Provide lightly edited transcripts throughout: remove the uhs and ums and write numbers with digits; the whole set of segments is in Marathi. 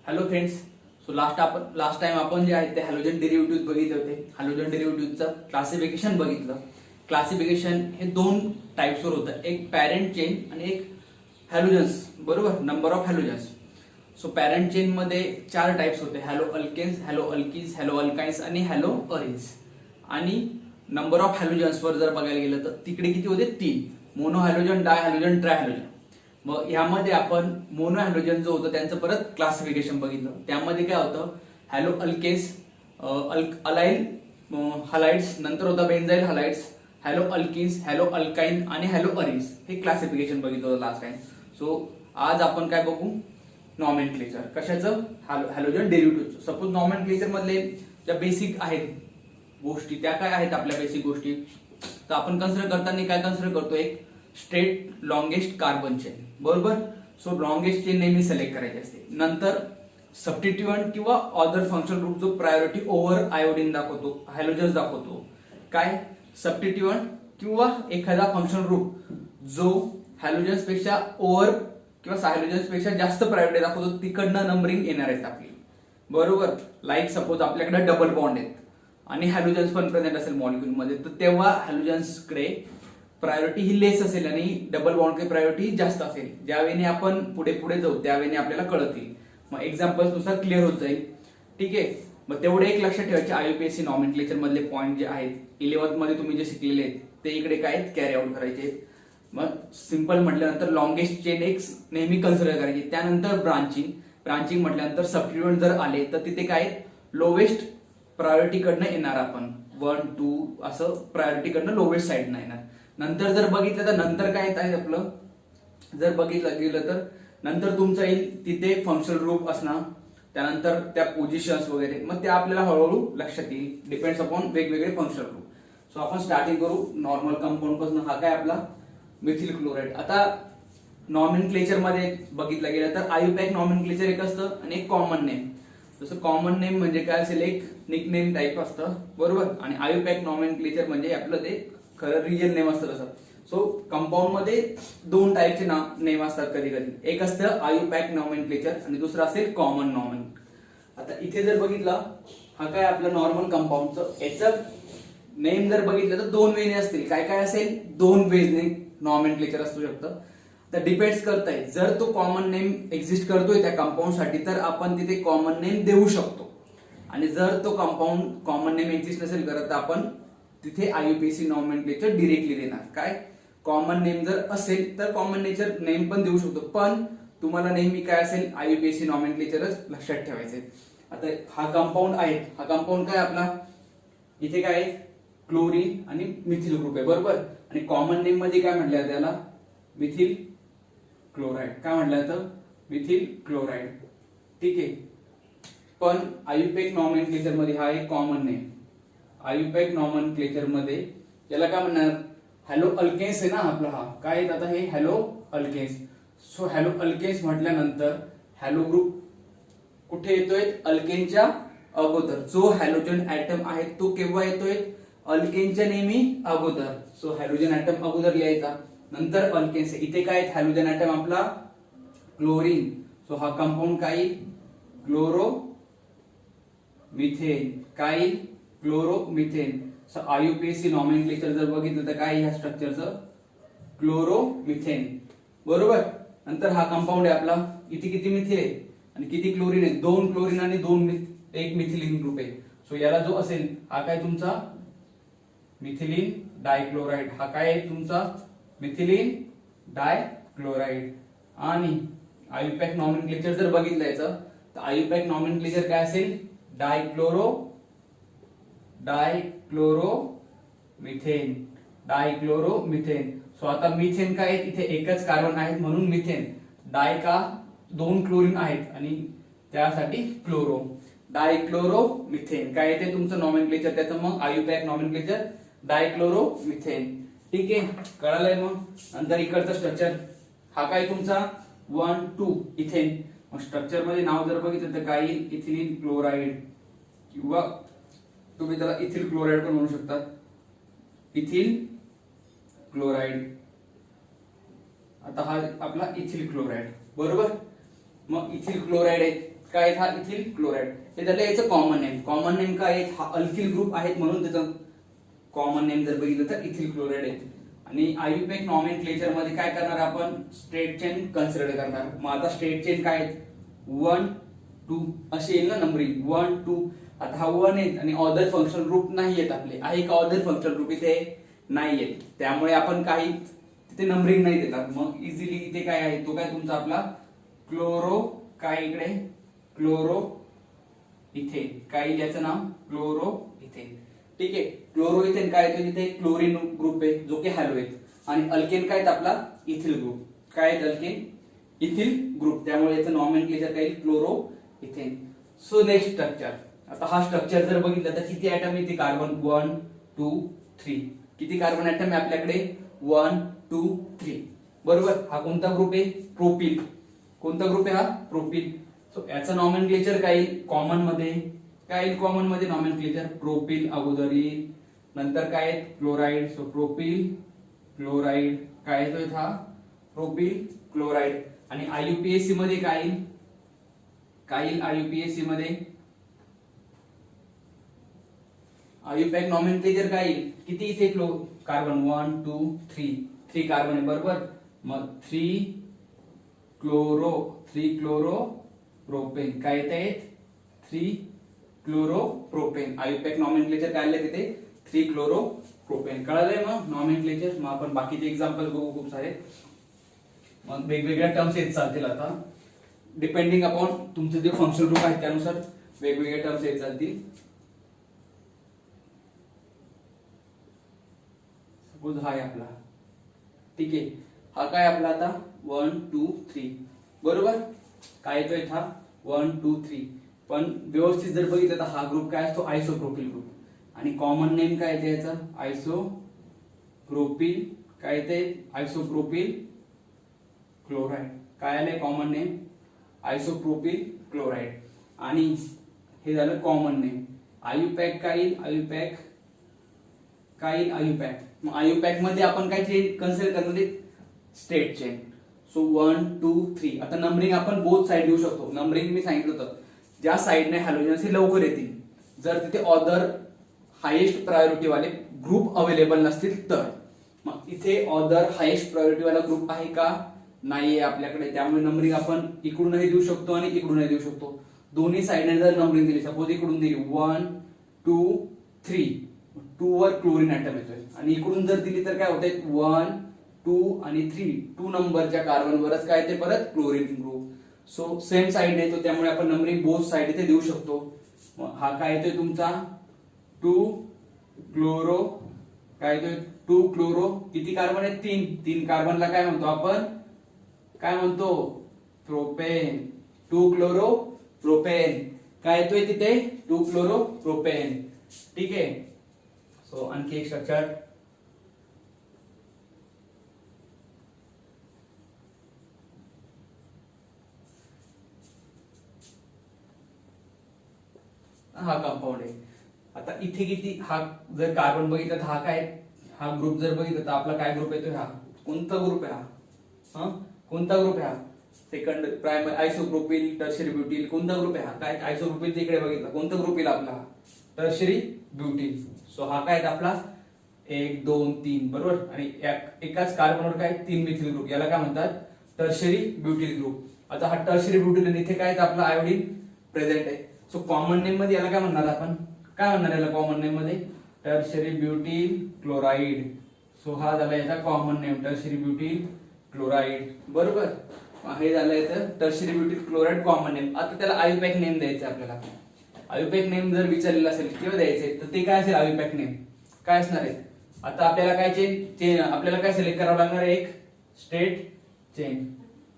Hello friends. So last time आपण जे आहे ते हॅलोजन डेरिव्हेटिव्ह बघितले होते. हॅलोजन डेरिव्हेटिव्हचं क्लासिफिकेशन बघितलं. क्लासिफिकेशन हे दोन टाइप्सवर होतं, एक पॅरेंट चेन आणि एक हॅलोजन्स, बरोबर, number of halogens. So parent chain मध्ये 4 टाइप्स होते, haloalkanes, haloalkenes, haloalkynes आणि हॅलो अरेन्स. आणि नंबर ऑफ हॅलोजन्स वर जर बघायला गेलं तर तिकडे किती होते, 3, monohalogen, dihalogen, trihalogen. मग यामध्ये आपण मोनो हॅलोजन जो होतं त्यांचं परत क्लासिफिकेशन बघितलं. त्यामध्ये काय होतं, हॅलो अल्केन्स, अलाइल हलाइड्स, नंतर होता benzyl halides, haloalkenes, haloalkyne आणि हॅलो अरेन्स. हे क्लासिफिकेशन बघितलं होतं लास्ट टाइम. सो आज आपण काय बघू, नॉमेनक्लेचर. कशाचं, हॅलोजन डेरिव्हेटिव्हचं. सपोज नॉमेनक्लेचर मधले ज्या बेसिक आहेत गोष्टी, त्या काय आहेत आपल्या बेसिक गोष्टी, तर आपण कन्सिडर करताना काय कन्सिडर करतो, एक स्ट्रेट लॉंगेस्ट कार्बन चेन, बरोबर. सो लॉंगेस्ट चेन नेहमी सिलेक्ट करायची असते. नंतर सबस्टिट्यूएंट किंवा अदर फंक्शनल ग्रुप जो प्रायोरिटी ओव्हर आयोडीन दाखवतो, हॅलोजन्स दाखवतो. काय, सबस्टिट्यूएंट किंवा एखादा फंक्शनल ग्रुप जो हॅलोजन्स पेक्षा ओव्हर किंवा हॅलोजन्स पेक्षा जास्त प्रायोरिटी दाखवतो, तिकडनं नंबरिंग येणार आहेत आपली, बरोबर. लाईक सपोज आपल्याकडे डबल बॉन्ड आहेत आणि हॅलोजन्स पण प्रेझेंट असेल मॉलिक्यूल मध्ये, तर तेव्हा हॅलोजन्स कडे प्रायोरिटी ही लेस असेल आणि डबल बॉन्ड प्रायोरिटी जास्त असेल. ज्यावेळी आपण पुढे पुढे जाऊ त्यावेळी आपल्याला कळत येईल. मग एक्झाम्पल्स नुसार क्लिअर होत जाईल. ठीक आहे. मग तेवढे एक लक्षात ठेवायचे, आयुपीएससी नॉमेनक्लेचर मधले पॉईंट जे आहेत 11th मध्ये तुम्ही जे शिकलेले आहेत ते इकडे काय कॅरी आउट करायचे. मग सिंपल म्हटल्यानंतर लॉंगेस्ट चेन एक नेहमी कन्सिडर करायची. त्यानंतर ब्रांचिंग म्हटल्यानंतर सबस्टिट्यूएंट जर आले तर तिथे काय लोवेस्ट प्रायोरिटी कडनं येणार, आपण 1, 2 असं प्रायोरिटी कडनं लोवेस्ट साईडनं येणार. नंतर जर बघितलं तर नंतर काय आहे आपलं, जर बघितलं गेलं तर नंतर तुमचं येईल तिथे फंक्शनल ग्रुप असणार, त्यानंतर त्या पोझिशन्स वगैरे, मग ते आपल्याला हळूहळू लक्षात येईल, डिपेंड्स अपॉन वेगवेगळे फंक्शनल ग्रुप. सो आपण स्टार्टिंग करू नॉर्मल कंपाऊंड पासून. हा काय आपला मिथिल क्लोराइड. आता नॉमेनक्लेचर मध्ये बघितलं गेलं तर आयुपॅक नॉमेनक्लेचर एक असतं आणि एक कॉमन नेम. जसं कॉमन नेम म्हणजे काय असेल, एक निकनेम टाईप असतं, बरोबर. आणि आयुपॅक नॉमेनक्लेचर म्हणजे आपलं ते खरं रिअल नेम असतं तसं. सो कंपाऊंड मध्ये 2 टाईपचे नेम असतात कधी कधी. एक असतं आयुपॅक नॉमेनक्लेचर आणि दुसरं असेल कॉमन नॉमेन. आता इथे जर बघितलं, हा काय आपलं नॉर्मल कंपाऊंडचं याचं नेम जर बघितलं तर 2 वेने असतील. काय काय असेल, 2 वेजने नॉमेनक्लेचर असू शकतं. तर डिपेंड्स करताय, जर तो कॉमन नेम एक्झिस्ट करतोय त्या कंपाऊंड साठी तर आपण तिथे कॉमन नेम देऊ शकतो. आणि जर तो कंपाऊंड कॉमन नेम एक्झिस्ट नसेल करत तर आपण तिथे आयुपीएससी नॉमेनक्लेचर डिरेक्टली देणार. काय, कॉमन नेम जर असेल तर कॉमन नेचर नेम पण देऊ शकतो, पण तुम्हाला नेहमी काय असेल, आयुपीएससी नॉमेनक्लेचरच लक्षात ठेवायचे. आता हा कंपाऊंड आहे, हा कंपाऊंड काय आपला, इथे काय आहे, क्लोरीन आणि मिथिल ग्रुप आहे, बरोबर. आणि कॉमन नेम मध्ये काय म्हटलं त्याला, मिथिल क्लोराइड. काय म्हटलं तर मिथिल क्लोराइड. ठीक आहे. पण आयुपॅक नॉमेनक्लेचर मध्ये हा एक कॉमन नेम. आयुपॅक नॉमेनक्लेचर मध्ये याला काय म्हणणार, हॅलो अल्केन्स आहे ना आपला, हा काय आता हे haloalkanes. So haloalkanes म्हटल्यानंतर हॅलो ग्रुप कुठे येतोय, अल्केनच्या अगोदर. जो हॅलोजन ऍटम आहे तो केव्हा येतोय, अल्केनच्या नेहमी अगोदर. सो हॅलोजन ऍटम अगोदर लिहायचा, नंतर अल्केन्स. इथे काय हॅलोजन ऍटम आपला क्लोरीन. सो हा कंपाऊंड काय, क्लोरो मिथेन. काय, क्लोरो मिथेन. सो आयुपीएससी नॉमेनक्लेचर जर बघितलं तर काय ह्या स्ट्रक्चरचं, क्लोरो मिथेन, बरोबर. नंतर हा कंपाऊंड आहे आपला, इथे किती मिथिल आहे आणि किती क्लोरीन आहे, 2 क्लोरीन आणि 1 मिथिलीन ग्रुप आहे. सो याला जो असेल हा काय तुमचा मिथिलीन डायक्लोराइड. हा काय आहे तुमचा मिथिलीन डायक्लोराइड. आणि आयुपॅक नॉमेनक्लेचर जर बघितलं याचं तर आयुपॅक नॉमेनक्लेचर काय असेल, डायक्लोरो मिथेन. डायक्लोरो मिथेन. सो आता मिथेन काय, इथे एकच कार्बन आहे म्हणून मिथेन. डाय का, 2 क्लोरीन आहेत आणि त्यासाठी क्लोरो, डायक्लोरो मिथेन. काय येते तुमचं नॉमेनक्लेचर त्याचं, मग आयुपॅक नॉमेनक्लेचर डायक्लोरो मिथेन. ठीक आहे, कळालंय. मग नंतर इकडचं स्ट्रक्चर, हा काय तुमचा 1, 2 इथेन. मग स्ट्रक्चर मध्ये नाव जर बघितलं तर काय, इथिलीन क्लोराइड किंवा तुम्ही त्याला इथिल क्लोराइड पण म्हणू शकता, इथिल क्लोराइड. आता हा आपला इथिल क्लोराइड, बरोबर. मग इथिल क्लोराइड आहे. काय हा इथिल क्लोराइड. हे झालं याचं कॉमन नेम. कॉमन नेम काय आहे, हा अल्किल ग्रुप आहेत म्हणून त्याचं कॉमन नेम जर बघितलं तर इथिल क्लोराइड आहे. आणि आयुपॅक नॉमेनक्लेचर मध्ये काय करणार आपण, स्ट्रेट चेन कन्सिडर करणार. मग आता स्ट्रेट चेन काय आहेत, 1 2 असे येईल ना नंबरिंग, 1 2. आता हा 1 आहे आणि ऑदर फंक्शनल ग्रुप नाही आहेत आपले, आहे का ऑदर फंक्शनल ग्रुप इथे नाही आहेत, त्यामुळे आपण काही तिथे नंबरिंग नाही देतात. मग इझिली इथे काय आहे, तो काय तुमचा आपला क्लोरो, काय इकडे क्लोरो इथेन, काय याचं नाव क्लोरो इथेन. ठीक आहे, क्लोरो इथेन काय येतो, तिथे क्लोरीन ग्रुप आहे जो की हॅलो आहे. आणि अल्केन काय आपला इथिल ग्रुप, काय अल्केन इथिल ग्रुप, त्यामुळे याचं नॉमेनक्लेचर काय chloro ethane. So next structure. आता हा स्ट्रक्चर जर बघितलं तर किती ऍटम येते, कार्बन 1 2 3. किती कार्बन ऍटम आहे आपल्याकडे, 1 2 3. बरोबर. हा कोणता ग्रुप आहे, प्रोपिल. कोणता ग्रुप आहे हा, प्रोपिल. सो याचं नॉमेनक्लेचर काय कॉमन मध्ये, काय कॉमन मध्ये नॉमेनक्लेचर, प्रोपिल अगोदर येईल, नंतर काय क्लोराइड. सो प्रोपिल क्लोराइड, काय येतोय हा प्रोपिल क्लोराइड. आणि आयुपीएससी मध्ये काय येईल, आयुपीएससी मध्ये आयुपॅक नॉमेनक्लेचर काय येईल, किती इथे कार्बन 1 2 3. 3 कार्बन आहे बरोबर. मग 3 क्लोरो प्रोपेन, काय येते 3 क्लोरो प्रोपेन. आयुपॅक नॉमेनक्लेचर काय आले तिथे 3 क्लोरो प्रोपेन. कळलंय मग नॉमेनक्लेचर. मग आपण बाकीचे एक्झाम्पल बघू खूप सारे. मग वेगवेगळ्या टर्म्स येत चालतील आता, डिपेंडिंग अपॉन तुमचे जे फंक्शनल ग्रुप आहेत त्यानुसार वेगवेगळे टर्म्स येत चालतील. सपोज हा आहे आपला, ठीक आहे, हा काय आपला आता 1 2 3. बरोबर. काय येतोय हा 1 2 3. पण व्यवस्थित जर बघितलं तर हा ग्रुप काय असतो, आयसोप्रोपिल ग्रुप. आणि कॉमन नेम काय येते याचा, आयसोप्रोपिल, काय येते आयसोप्रोपिल क्लोराइड. काय आले कॉमन नेम, आयसोप्रोपिल क्लोराइड. आणि हे झालं कॉमन नेम. आयुपॅक काय येईल, आयुपॅक काय येईल, आयुपॅक. मग आयुपॅक मध्ये आपण काय चेन कन्सिडर करणार, स्ट्रेट चेन. सो 1 2 3. आता नंबरिंग आपण बोथ साइड देऊ शकतो. नंबरिंग मी सांगितलं होतं, ज्या साइडने हॅलोजन्स हे लवकर येतील, जर तिथे ऑदर हायेस्ट प्रायोरिटी वाले ग्रुप अवेलेबल नसतील तर. मग इथे ऑदर हायेस्ट प्रायोरिटी वाला ग्रुप आहे का, नाहीये आपल्याकडे, त्यामुळे नंबरिंग आपण इकडूनही देऊ शकतो आणि इकडूनही देऊ शकतो. दोन्ही साइडने जर नंबरिंग दिली, सपोज इकडून दिली 1 2 3, 2 वर क्लोरीन ऍटम येतोय, आणि इकडून जर दिली तर काय होतंय 1 2 आणि 3, 2 नंबरच्या कार्बन वरच काय ते परत chlorine group. So same side येतो, त्यामुळे आपण नंबरिंग बोथ साइड इथे देऊ शकतो. हा काय येतोय तुमचा 2 क्लोरो, काय येतोय 2 क्लोरो. किती कार्बन आहेत, 3 कार्बनला काय म्हणतो आपण, काय म्हणतो प्रोपेन. 2 क्लोरो प्रोपेन, काय येतोय तिथे 2 क्लोरो प्रोपेन. ठीक आहे. सो आणखी एक स्ट्रक्चर, हा कंपाऊंड आहे. आता इथे किती, हा जर कार्बन बघितलं तर हा काय, हा ग्रुप जर बघितलं तर आपला काय ग्रुप येतोय, हा कोणता ग्रुप आहे, हा कोणता ग्रुप आहे, हा सेकंड प्रायमरी आयसोप्रोपिल टर्शियरी ब्युटील. कोणता ग्रुप आहे हा, काय आयसोप्रोपिल इकडे बघितलं, कोणता ग्रुप येईल आपला टर्शियरी ब्युटील. सो हा काय आपला 1 2 3 बरोबर. आणि एकाच कार्बनवर काय 3 मिथिल ग्रुप, याला काय म्हणतात टर्शियरी ब्युटील ग्रुप. आता हा टर्शियरी ब्युटील इथे काय आपला आयोडीन प्रेझेंट आहे. सो कॉमन नेम मध्ये याला काय म्हणणार आपण, काय म्हणणार याला कॉमन नेम मध्ये, टर्शियरी ब्युटील क्लोराइड. सो हा झाला याचा कॉमन नेम टर्शियरी ब्युटील क्लोराइड. बरोबर. हे झालं याचं टर्शियरी ब्युटील क्लोराइड कॉमन नेम. आता त्याला आयुपॅक नेम द्यायचं आपल्याला. आयुपॅक नेम जर विचारलेलं असेल किंवा द्यायचे तर ते काय असेल, आयुपॅक नेम काय असणार आहे. आता आपल्याला काय चेन आपल्याला काय सिलेक्ट करावं लागणार आहे, एक स्ट्रेट चेन.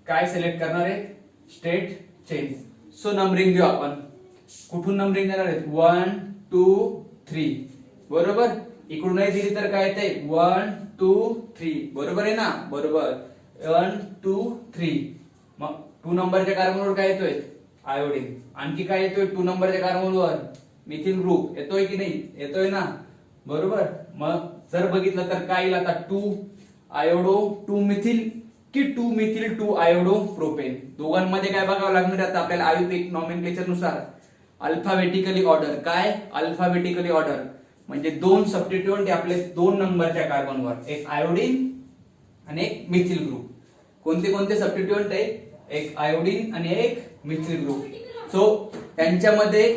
काय सिलेक्ट करणार आहे, स्ट्रेट चेन. सो नंबरिंग देऊ आपण, कुठून नंबरिंग देणार आहे 1 2 3. बरोबर. इकडून नाही दिली तर काय येते 1 2 3. बरोबर आहे ना, बरोबर 1 2 3. मग 2 नंबरच्या कार्बनवर काय येतोय आयोडीन. आणखी काय येतोय 2 नंबरच्या कार्बनवर मिथिल ग्रुप येतोय की नाही, येतोय ना, बरोबर. मग जर बघितलं तर काय येईल आता 2 आयोडो 2 मिथिल की 2-मिथिल-2-आयोडो-प्रोपेन. दोघांमध्ये काय बघावं लागणार आता आपल्याला आयुर्वेदिक नॉमेनक्लेचर नुसार अल्फाबेटिकली ऑर्डर. काय अल्फाबेटिकली ऑर्डर म्हणजे दोन सबस्टिट्यूएंट आपले 2 नंबरच्या कार्बनवर, एक आयोडीन आणि एक मिथिल ग्रुप. कोणते कोणते सबस्टिट्यूएंट आहे? एक आयोडीन आणि एक मिथिल ग्रुप. सो यांच्यामध्ये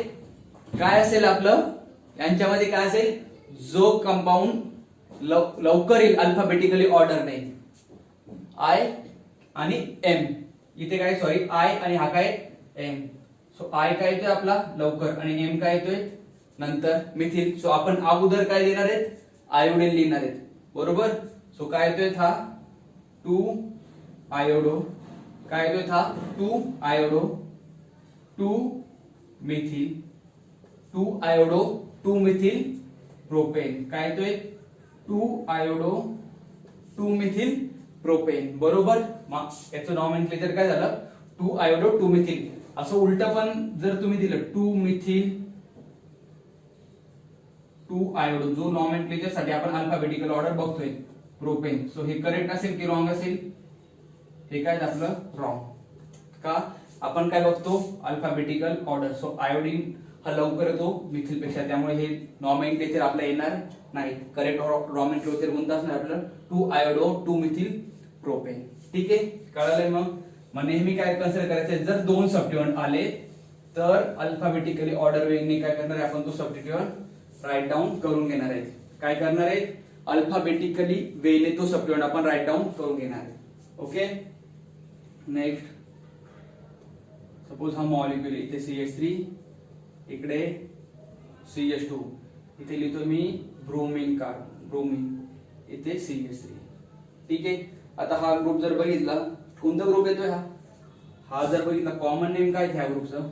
काय असेल आपलं, यांच्यामध्ये काय असेल, जो कंपाऊंड लवकर येईल अल्फाबेटिकली ऑर्डर नाही, आय आणि एम. इथे काय सॉरी आय आणि हा काय एम. सो आय काय येतोय आपला लवकर आणि एम काय येतोय नंतर मिथिल. सो आपण अगोदर काय देणार आहेत? आयोडीन लिहिणार आहेत, बरोबर. सो काय येतोय हा 2 आयोडो, काय येतोय हा 2 iodo 2 methyl 2 iodo 2 methyl propane. काय येतोय 2 आयोडो 2 मिथिल प्रोपेन, बरोबर. मग याचं नॉमेनक्लेचर काय झालं 2 आयोडो 2 मिथिल. असं उलट पण जर तुम्ही दिलं 2 मिथिल 2 आयोडो, जो नॉमेनक्लेचर साठी आपण अल्फाबेटिकल ऑर्डर बघतोय प्रोपेन. सो हे करेक्ट असेल की रॉंग असेल? हे काय आपलं रॉंग. का? आपण काय बघतो अल्फाबेटिकल ऑर्डर. सो आयोडीन हा लवकर येतो मिथिल पेक्षा, त्यामुळे हे नॉमेनक्लेचर आपल्याला येणार नाही. करेक्ट नॉमेनक्लेचर कोणतं असणार आपलं 2 आयोडो 2 मिथिल प्रोपेन. ठीक आहे, कळालंय. मग नेहमी काय कन्सिडर करायचं, जर 2 सबस्टिट्यूएंट आले तर अल्फाबेटिकली ऑर्डर वेने काय करणार आहे आपण, तो सबस्टिट्यूएंट राईट डाऊन करून घेणार आहे. काय करणार आहे? अल्फाबेटिकली वेने तो सबस्टिट्यूएंट आपण राईट डाऊन करून घेणार आहे. ओके, नेक्स्ट सपोज हा मॉलिक्यूल इथे CH3, इकडे CH2, इथे लिहितो मी ब्रोमीन ब्रोमीन, इथे CH3. ठीक आहे. आता हा ग्रुप जर बघितला, कोणता ग्रुप येतोय हा जर बघितला, कॉमन नेम काय ह्या ग्रुपचं?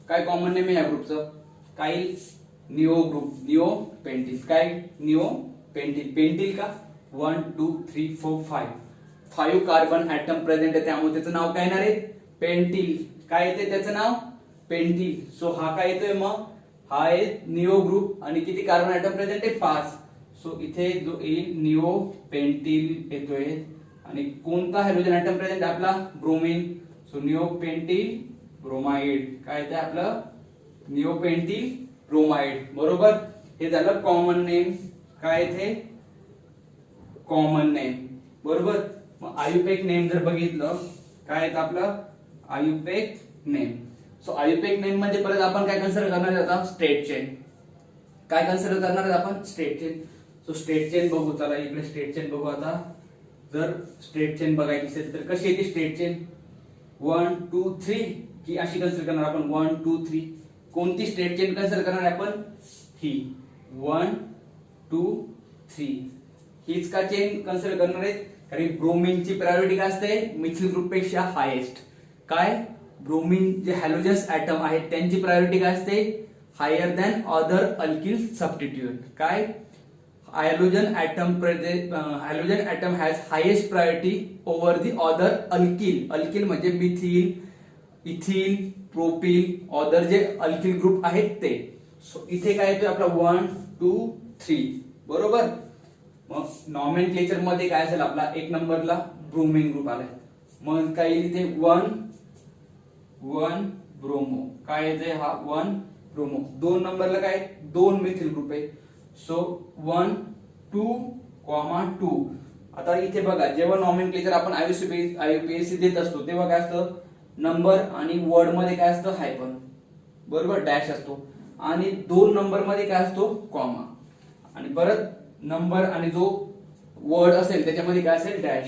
काय कॉमन नेम आहे ह्या ग्रुपचं? काय निओ ग्रुप, निओ पेंटिल. काय निओ पेंटिल. पेंटिल का 1 2 3 4 5 कार्बन ऍटम प्रेझेंट आहे, त्यामुळे त्याचं नाव काय येणार आहे? पेंटिल. काय येते त्याचं नाव? पेंटिल. सो हा काय येतोय मग? हा आहे निओ ग्रुप आणि किती कार्बन ऍटम प्रेझेंट आहे? 5. सो इथे जो येईल निओ पेंटिल येतोय आणि कोणता हायड्रोजन ऍटम प्रेझेंट आहे आपला? Bromine. So neo pentyl bromide. काय येते आपलं? निओ पेंटिल ब्रोमाइड, बरोबर. हे झालं कॉमन नेम. काय येते? कॉमन नेम, बरोबर. मग आयुपेक नेम जर बघितलं, काय येतं आपलं? IUPAC name. So IUPAC name मध्ये परत आपण काय कन्सिडर करणार आहे आता? Straight chain. काय कन्सिडर करणार आहे आपण? Straight chain. So straight chain बघू, चला इकडे स्ट्रेट चेन बघू. आता जर स्ट्रेट चेन बघायची असेल तर कशी येते स्ट्रेट चेन? 1 2 3 की अशी कन्सिडर करणार आपण 1 2 3. कोणती स्ट्रेट चेन कन्सिडर करणार आहे आपण? ही 1 2 3. हीच का चेन कन्सिडर करणार आहे? कारण ब्रोमीनची प्रायोरिटी काय असते? मिथिल ग्रुप पेक्षा हायेस्ट. काय? ब्रोमीन जे हॅलोजन्स ऍटम आहेत त्यांची प्रायोरिटी काय असते? Higher than other alkyl substituent. काय? halogen atom has highest priority over the other alkyl म्हणजे मिथिल, इथिल, प्रोपिल, अदर जे अल्किल ग्रुप आहेत ते. सो इथे काय येतोय आपला 1 2 3, बरोबर. मग नॉमेनक्लेचर मध्ये काय असेल आपला? 1 नंबरला ब्रोमीन ग्रुप आलाय, मग काय येईल इथे 1 ब्रोमो. काय येते? हा 1 ब्रोमो. 2 नंबरला काय? 2 मिथिल ग्रुप आहे. सो 1 2 2. आता इथे बघा, जेव्हा नॉमेनक्लेचर आपण आयुपीएससी देत असतो तेव्हा काय असतं? नंबर आणि वर्ड मध्ये काय असतं? हायफन, बरोबर, डॅश असतो. आणि 2 नंबर मध्ये काय असतो? कॉमा. आणि परत नंबर आणि जो वर्ड असेल त्याच्यामध्ये काय असेल? डॅश.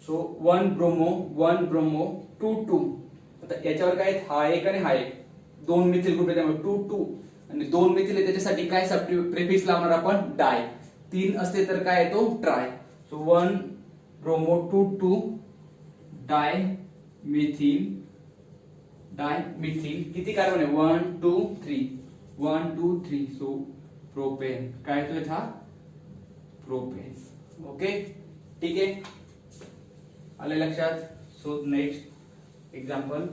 So 1 bromo 2 2. आता याच्यावर काय? हा एक आणि हा एक, 2 मिथिल ग्रुप आहे त्यामुळे 2 2 आणि 2 मिथिल आहे त्याच्यासाठी काय प्रेफिक्स लावणार आपण? डाय. 3 असते तर काय येतो? ट्राय. सो 1 ब्रोमो 2 2 डाय मिथिल. किती कार्बन आहे? 1 2 3 1 2 3. So propane. काय येतोय हा? प्रोपेन. ओके, ठीक आहे, आले लक्षात. So next example.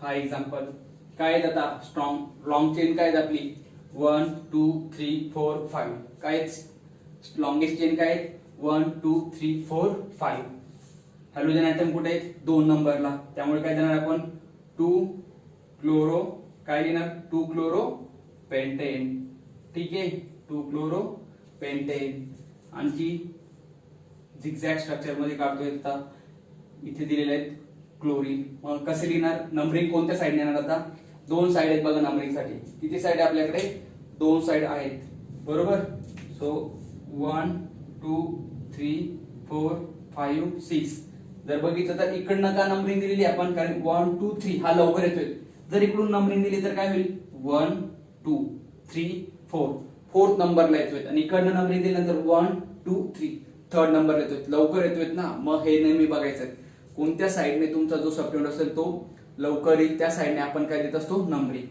हा एक्झाम्पल. काय आहेत आता स्ट्रॉंग लॉंग चेन काय आहेत आपली 1 2 3 4 5. काय लॉंगेस्ट चेन काय 1 2 3 4 5. हॅलोजन ॲटम कुठे आहेत 2 नंबरला, त्यामुळे काय देणार आपण 2 क्लोरो काय लिहिणार 2 क्लोरो पेंटेन. ठीक आहे 2 क्लोरो पेंटेन. आणखी झिगझॅग स्ट्रक्चर मध्ये काढतोय आता इथे दिलेले आहेत क्लोरीन. मग कसे लिहिणार नंबरिंग कोणत्या साइड येणार आता 2 साइड आहेत बघा नंबरिंग साठी. किती साइड आहे आपल्याकडे 2 साइड आहेत बरोबर. सो 1 2 3 4 5 6. जर बघितलं तर इकडनं का नंबरिंग दिलेली आपण कारण 1 2 3 हा लवकर येतोय. जर इकडून नंबरिंग दिली तर काय होईल 1 2 3 4 फोर्थ नंबरला येतोय आणि इकडनं नंबरिंग दिल्यानंतर 1 2 3 थर्ड नंबर येतोय. लवकर येतोय ना. मग हे नेहमी बघायचं कोणत्या साइडने तुमचा जो सबट्युएंट असेल तो लवकर येईल त्या साइडने आपण काय देत असतो नंबरिंग.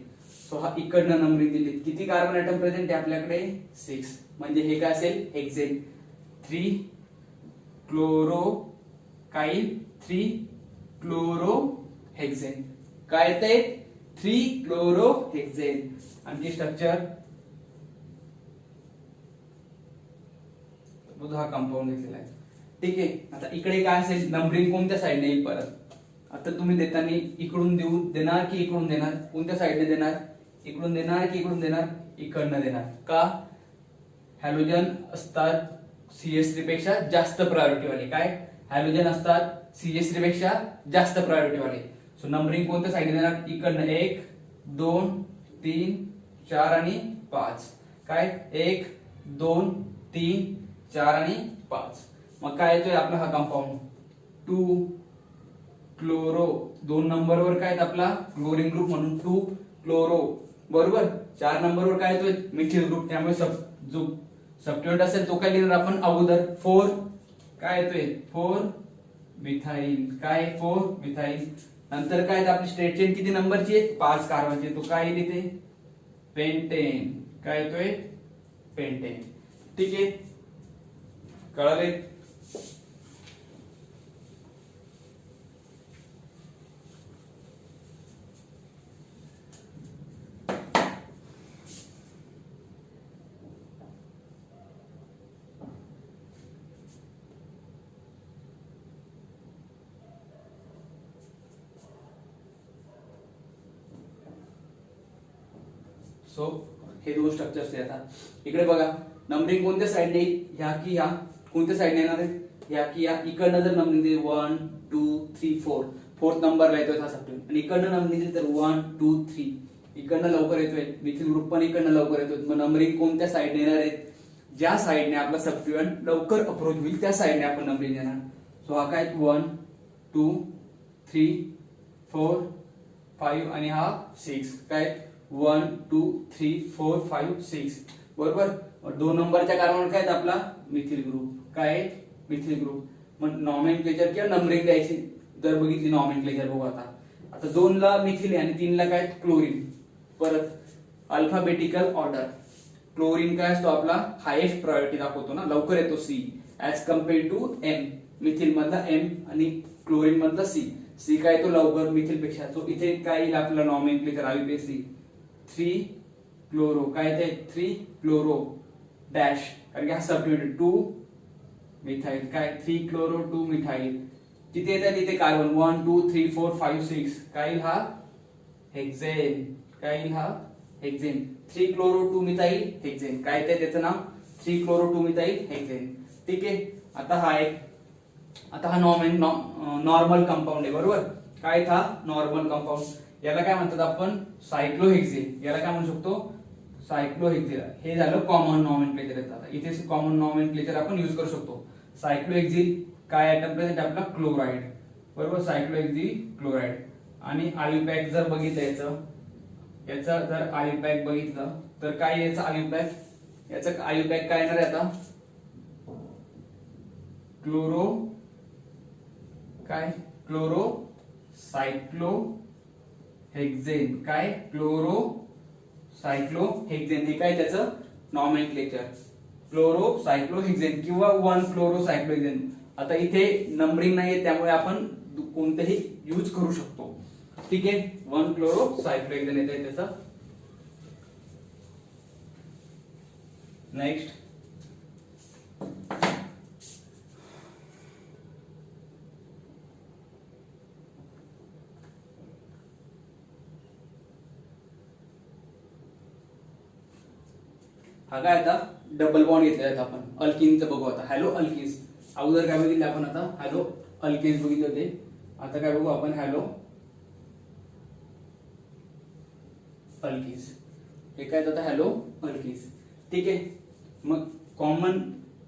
सो हा इकडनं नंबरिंग दिली. किती कार्बन ॲटम प्रेझेंट आहे आपल्याकडे 6. म्हणजे हे काय असेल हेक्सेन 3 क्लोरो काईल 3 क्लोरो हेक्सेन. काय येतंय 3 क्लोरो हेक्सेन. आणखी स्ट्रक्चर हा कंपाऊंड घेतलेला आहे. ठीक आहे. आता इकडे काय असेल नंबरिंग कोणत्या साइडने येईल परत. आता तुम्ही देताना इकडून देणार की इकडून देणार कोणत्या साइडने देणार इकडून देणार की इकडून देणार इकडनं देणार. का हॅलोजन असतात CH3 पेक्षा जास्त प्रायोरिटी वाले. काय हॅलोजन असतात CH3 पेक्षा जास्त प्रायोरिटी वाले. सो नंबरिंग कोणत्या साइडने देणार इकडनं 1 2 3 4 आणि 5. काय 1 2 3 4 आणि 5. मग काय येतोय आपला हा कंपाऊंड 2 क्लोरो 2 नंबरवर काय आपला क्लोरीन ग्रुप म्हणून 2 क्लोरो बरोबर. 4 नंबरवर काय येतोय मिथिल ग्रुप. त्यामुळे जो सबट्युएंट असेल तो काय लिहिणार आपण अगोदर 4 काय येतोय 4 मिथाइल. काय 4 मिथाइल. नंतर काय आपली स्ट्रेट चेन किती नंबरची आहे 5 कार्बनची. तो काय लिहिते पेंटेन. काय येतोय पेंटेन. ठीक आहे कळले. सो हे 2 स्ट्रक्चर्स आहेत. आता इकडे बघा नंबरिंग कोणत्या साइडने येईल ह्या की ह्या कोणत्या साइडने येणार आहे ह्या की ह्या. इकडनं जर नंबरिंग दिली 1 2 3 4 फोर्थ नंबरला येतोय हा सबट्युएंट. आणि इकडनं नंबरिंग दिली तर 1 2 3 इकडनं लवकर येतोय. मिथिल ग्रुप पण इकडनं लवकर येतोय. मग नंबरिंग कोणत्या साइडने येणार आहे ज्या साइडने आपला सबट्युएंट लवकर अप्रोच होईल त्या साइडने आपण नंबरिंग देणार. सो हा काय 1 2 3 4 5 आणि हा 6. काय 1 2 3 4 5 6 बरोबर. 2 नंबरच्या कार्बन काय आपला मिथिल ग्रुप. काय मिथिल ग्रुप. मग नॉमेनक्लेचर किंवा नंबरिंग द्यायची जर बघितली नॉमेनक्लेचर बघू आता. आता 2 ला मिथिल आणि 3 ला काय क्लोरीन. परत अल्फाबेटिकल ऑर्डर. क्लोरीन काय असतो आपला हायेस्ट प्रायोरिटी दाखवतो ना लवकर येतो C as compared to M. Methyl मधला M आणि क्लोरीन मधला C काय येतो लवकर मिथिल पेक्षा. सो इथे काय येईल आपला नॉमेनक्लेचर IUPAC 3 क्लोरो. काय येते 3 क्लोरो डॅश कारण की हा सबट्युएंट 2 मिथाइल. काय 3 क्लोरो 2 मिथाइल. किती येतात इथे कार्बन 1 2 3 4 5 6. काय येईल हा हेक्सेन. काय येईल हा हेक्सेन. 3 chloro 2 methyl hexane. काय येते त्याचं नाव 3 क्लोरो 2 मिथाइल हेक्सेन. ठीक आहे. आता हा नॉर्मल कंपाऊंड आहे बरोबर. काय था नॉर्मल कंपाऊंड. याला काय म्हणतात आपण सायक्लोहेक्सेन. याला काय म्हणू शकतो सायक्लोहेक्सेन. हे झालं कॉमन नॉमेनक्लेचर येतात. इथे कॉमन नॉमेनक्लेचर आपण यूज करू शकतो. सायक्लोहेक्सेन काय ॲटम प्रेझेंट आपला क्लोराइड बरोबर. सायक्लोहेक्सेन क्लोराइड. आणि आयुपॅक जर बघितलं याचा जर आयुपॅक बघितलं तर काय याचा आयुपॅक काय येणार आहे आता क्लोरो सायक्लो हेक्सेन. काय क्लोरो सायक्लो हेक्सेन. हे काय त्याचं नॉमेनक्लेचर क्लोरो सायक्लो हेक्सेन किंवा 1 क्लोरो सायक्लो हेक्सेन. आता इथे नंबरिंग नाहीये त्यामुळे आपण कोणतेही यूज करू शकतो. ठीक आहे, 1 क्लोरो सायक्लोहेक्सेन येत आहे त्याचं. नेक्स्ट हा काय आता डबल बॉन्ड घेतलेला आहे आपण अल्किनचं बघू आता. हॅलो अल्किन्स, अगोदर काय बघितलं आपण, आता हॅलो अल्किन्स बघितले होते. आता काय बघू आपण, हॅलो अल्किन्स. हे काय आता हॅलो अल्किन्स. ठीक आहे, मग कॉमन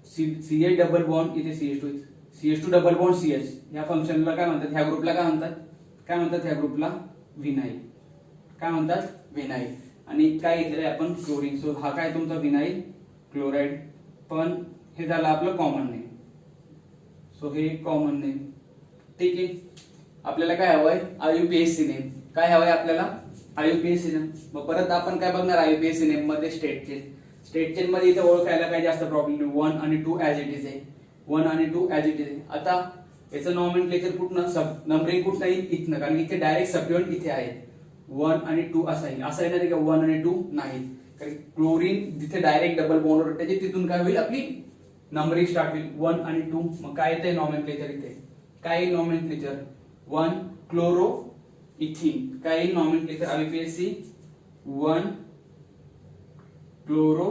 CH डबल बॉन्ड इथे CH2 डबल बॉन्ड CH या फंक्शनला काय म्हणतात, ह्या ग्रुपला काय म्हणतात, ह्या ग्रुपला विनाइल. काय म्हणतात, विनाइल. आणि काय घेतलेलं आहे आपण, क्लोरीन. सो हा काय तुमचा विनाइल क्लोराइड. पण हे झालं आपलं कॉमन नेम. सो हे कॉमन नेम. ठीक आहे, आपल्याला काय हवंय, IUPAC नेम. काय हवंय आपल्याला, IUPAC नेम. मग परत आपण काय बघणार, IUPAC नेम मध्ये स्टेट चेन मध्ये इथे ओळखायला काही जास्त प्रॉब्लेम नाही. 1 आणि 2 ऍज इट इज आहे. 1 आणि 2 ऍज इट इज आहे. आता याचं नॉमेनक्लेचर कुठनं, नंबरिंग कुठनं येईल, इथनं, कारण इथे डायरेक्ट सबस्टिट्यूएंट इथे आहे. 1 आणि 2 असं आहे नाही का, 1 आणि 2 नाही, कारण क्लोरीन जिथे डायरेक्ट डबल बॉन्डवर त्याचे तिथून काय होईल, आपली नंबरिंग स्टार्ट होईल 1 आणि 2. मग काय येते नॉमेनक्लेचर, इथे काय येईल नॉमेनक्लेचर, 1 क्लोरो इथिन. काय येईल नॉमेनक्लेचर, IUPAC 1 क्लोरो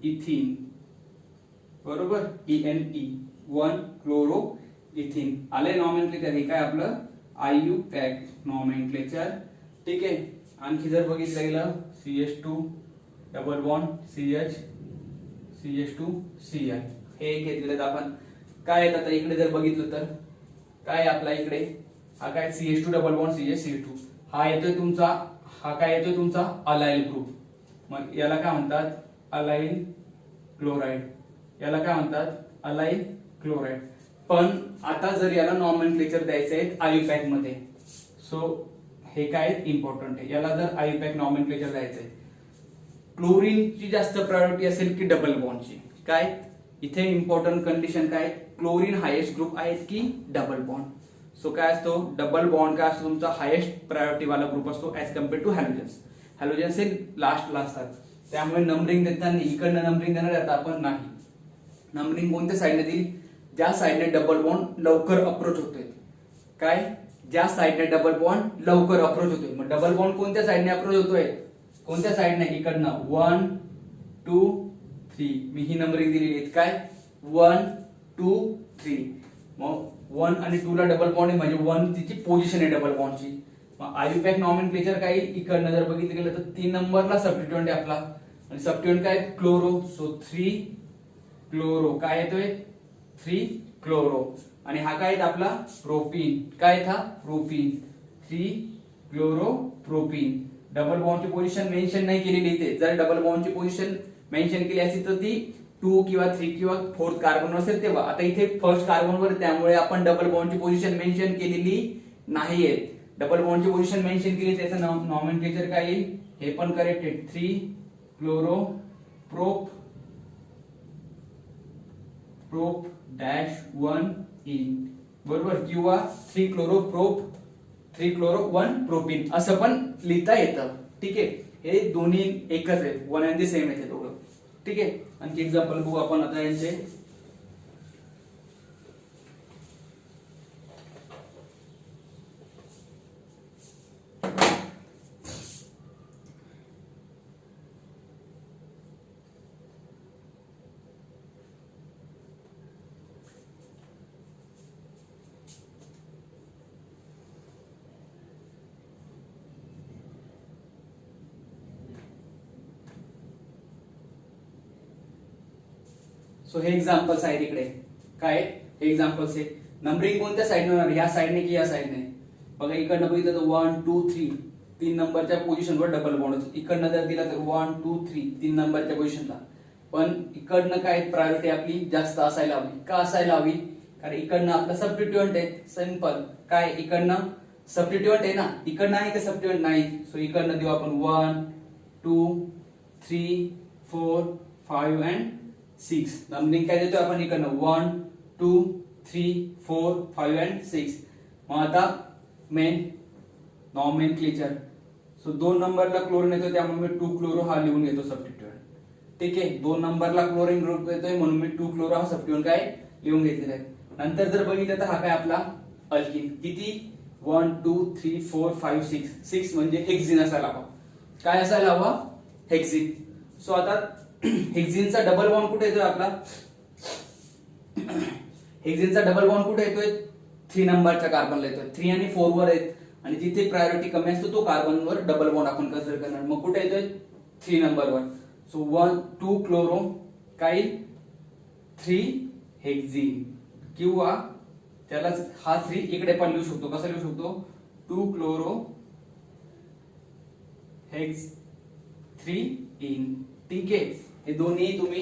इथिन, बरोबर, ENE 1 क्लोरो इथिन आले नॉमेनक्लेचर. हे काय आपलं IUPAC नॉमेनक्लेचर. ठीक आहे, आणखी जर बघितलं गेलं, CH2 double bond CH CH2 Cl हे घेतलेलं आपण. काय येत आता इकडे जर बघितलं तर काय आपला इकडे, हा काय CH2 double bond CH CH2 हा येतोय तुमचा, हा काय येतोय तुमचा अलाइल ग्रुप. मग याला काय म्हणतात, अलाइल क्लोराइड. याला काय म्हणतात, अलाइल क्लोराइड. पण आता जर याला नॉमेनक्लेचर द्यायचं आहे IUPAC मध्ये, सो हे काय इम्पॉर्टंट आहे, याला जर IUPAC नॉमेनक्लेचर द्यायचं आहे, क्लोरीनची जास्त प्रायोरिटी असेल की डबल बॉन्डची. काय इथे इम्पॉर्टंट कंडिशन काय, क्लोरीन हायेस्ट ग्रुप आहेत की डबल बॉन्ड. सो काय असतो, डबल बॉन्ड काय असतो तुमचा हायेस्ट प्रायोरिटी वाला ग्रुप असतो as compare to halogens. Halogens हे लास्टला असतात, त्यामुळे नंबरिंग देताना इकडनं नंबरिंग देणार आता आपण नाही. नंबरिंग कोणत्या साईडने देईल, ज्या साईडने डबल बॉन्ड लवकर अप्रोच होतोय. काय, ज्या साईडने डबल बॉन्ड लवकर अप्रोच होतोय. मग डबल बॉन्ड कोणत्या साईडने अप्रोच होतोय, कोणत्या साईडने, इकडनं 1 2 3. मी ही नंबरिंग दिलेली आहे, काय 1 2 3. मग 1 आणि 2 ला डबल बॉन्ड आहे, म्हणजे 1 तिची पोझिशन आहे डबल बॉन्डची. मग IUPAC नॉमेनक्लेचर काय, इकडनं जर बघितलं गेलं तर 3 नंबरला सबस्टिट्यूएंट आहे आपला, आणि सबस्टिट्यूएंट काय क्लोरो. सो 3 क्लोरो काय येतोय, 3 क्लोरो. आणि हा काय आपला प्रोपीन. काय था प्रोपीन, 3 क्लोरो प्रोपीन. डबल बॉन्डची पोझिशन मेन्शन नाही केलेली इथे. जर डबल बॉन्डची पोझिशन मेन्शन केली असती तर ती 2 किंवा 3 किंवा 4th कार्बन असेल तेव्हा. आता इथे फर्स्ट कार्बनवर, त्यामुळे आपण डबल बॉन्डची पोझिशन मेन्शन केलेली नाहीये. डबल बॉन्डची पोझिशन मेन्शन केली, त्याचं नॉमेनक्लेचर काय येईल, हे पण करेक्ट आहे, 3 क्लोरो प्रोप डॅश 1 इन, बरोबर, किंवा 3 क्लोरो प्रोप 3 क्लोरो 1 प्रोपीन असं पण लिहिता येतं. ठीक आहे, हे दोन्ही एकच आहेत, वन अँड द सेम आहेत दोघं. ठीक आहे, आणखी एक्झाम्पल बघू आपण आता यांचे. सो हे एक्झाम्पल्स आहेत इकडे. काय एक्झाम्पल्स आहे, नंबरिंग कोणत्या साईडने होणार, ह्या साईडने की या साईडने. बघा इकडनं बघितलं तर 1 2 3 3 नंबरच्या पोझिशनवर डबल बॉन्ड. इकडनं जर दिला तर 1 2 3 3 नंबरच्या पोझिशनला. पण इकडनं काय प्रायोरिटी आपली जास्त असायला हवी. का असायला हवी, कारण इकडनं आपला सबस्टिट्यूएंट आहे. सिंपल, काय इकडनं सबस्टिट्यूएंट आहे ना, इकडनं आहे का सबस्टिट्यूएंट नाही. सो इकडनं देऊ आपण 1 2 3 4 5 अँड 6. नंबरिंग काय देतो आपण इकडनं 1 2 3 4 5 अँड 6. मग आता मेन नॉमेनक्लेचर. सो 2 नंबरला क्लोरीन येतो त्यामुळे मी 2 क्लोरो हा लिहून घेतो सबस्टिट्यूएंट. ठीक आहे, 2 नंबरला क्लोरीन ग्रुप येतोय म्हणून मी 2 क्लोरो हा सबस्टिट्यूएंट काय लिहून घेतलेला आहे. नंतर जर बघितलं तर हा काय आपला अल्किन. किती 1 2 3 4 5 6 6 म्हणजे हेक्झिन असायला हवा. काय असायला हवा? हेक्झिन. सो आता हेक्झिनचा डबल बॉन्ड कुठे येतोय आपला? हेक्झिनचा डबल बॉन्ड कुठे येतोय? 3 नंबरच्या कार्बनला येतोय. 3 आणि 4 वर आहेत आणि जिथे प्रायोरिटी कमी असतो तो कार्बनवर डबल बॉन्ड आपण कन्सिडर करणार. मग कुठे येतोय? 3 नंबरवर. सो 1 2 क्लोरो काय 3 हेक्झिन किंवा त्याला हा 3 इकडे पण लिहू शकतो. कसं लिहू शकतो? 2 क्लोरो हेक्स 3 इन. ठीक आहे, हे दोन्ही तुम्ही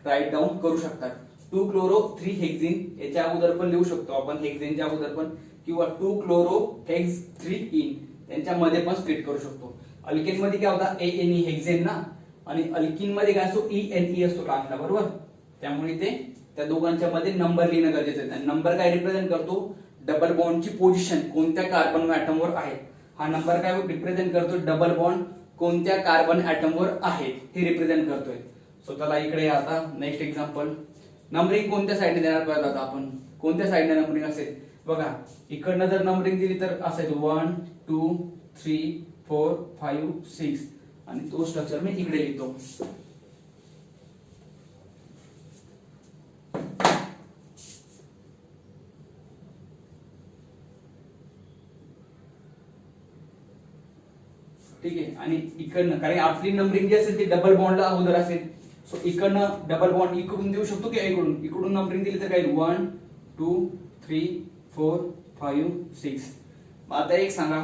राईट डाऊन करू शकता. 2 क्लोरो 3 हेक्झिन याच्या अगोदर पण लिहू शकतो आपण, हेक्झिनच्या अगोदर पण, किंवा 2 क्लोरो हेक्स 3 इन त्यांच्यामध्ये पण स्प्लिट करू शकतो. अल्केन मध्ये काय होता? ANE हेक्झेन ना, आणि अल्किन मध्ये काय असतो? ENE असतो लास्टला, बरोबर. त्यामुळे ते त्या दोघांच्या मध्ये नंबर लिहिणं गरजेचं आहे. आणि नंबर काय रिप्रेझेंट करतो? डबल बॉन्डची पोझिशन कोणत्या कार्बन ॲटमवर आहे. हा नंबर काय रिप्रेझेंट करतो? डबल बॉन्ड कोणत्या कार्बन ॲटमवर आहे हे रिप्रेझेंट करतोय. सो चला इकडे आता नेक्स्ट एक्झाम्पल. नंबरिंग कोणत्या साईडने देणार पाहिजे आता आपण? कोणत्या साईडने नंबरिंग असेल? बघा, इकडनं जर नंबरिंग दिली तर असेल 1 2 3 4 5 6 आणि तो स्ट्रक्चर मी इकडे लिहितो. ठीक आहे, आणि इकडनं कारण आपली नंबरिंग जी असेल ती डबल बॉन्डला अगोदर असेल. सो इकडनं डबल बॉन्ड इकडून देऊ शकतो की इकडून नंबरिंग दिली तर काय 1 2 3 4 5 6. आता एक सांगा,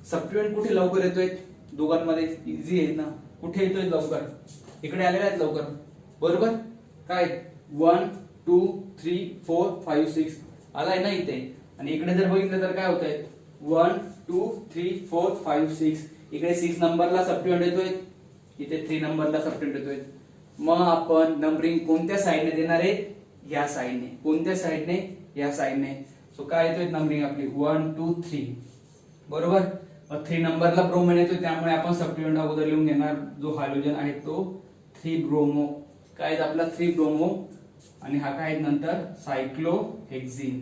सबस्टिट्यूएंट कुठे लवकर येतोय? दोघांमध्ये इझी आहेत ना. कुठे येतोय लवकर? इकडे आलेला आहेत लवकर, बरोबर. काय 1 2 3 4 5 6 आलाय ना इथे. आणि इकडे जर बघितलं तर काय होतंय? 1 2 3 4 5 6. इकडे 6 नंबरला सबस्टिट्यूएंट येतोय, इथे 3 नंबरला सबस्टिट्यूएंट येतोय. मग आपण नंबरिंग कोणत्या साईडने देणार आहे? या साईडने. कोणत्या साईडने? या साईडने. सो काय येतोय नंबरिंग आपली 1 2 3, बरोबर. 3 नंबरला ब्रोमिन येतोय त्यामुळे आपण सबस्टिट्यूएंट अगोदर लिहून घेणार. जो हायड्रोजन आहे तो 3 ब्रोमो. काय आपला 3 ब्रोमो आणि हा काय नंतर सायक्लोहेक्झिन.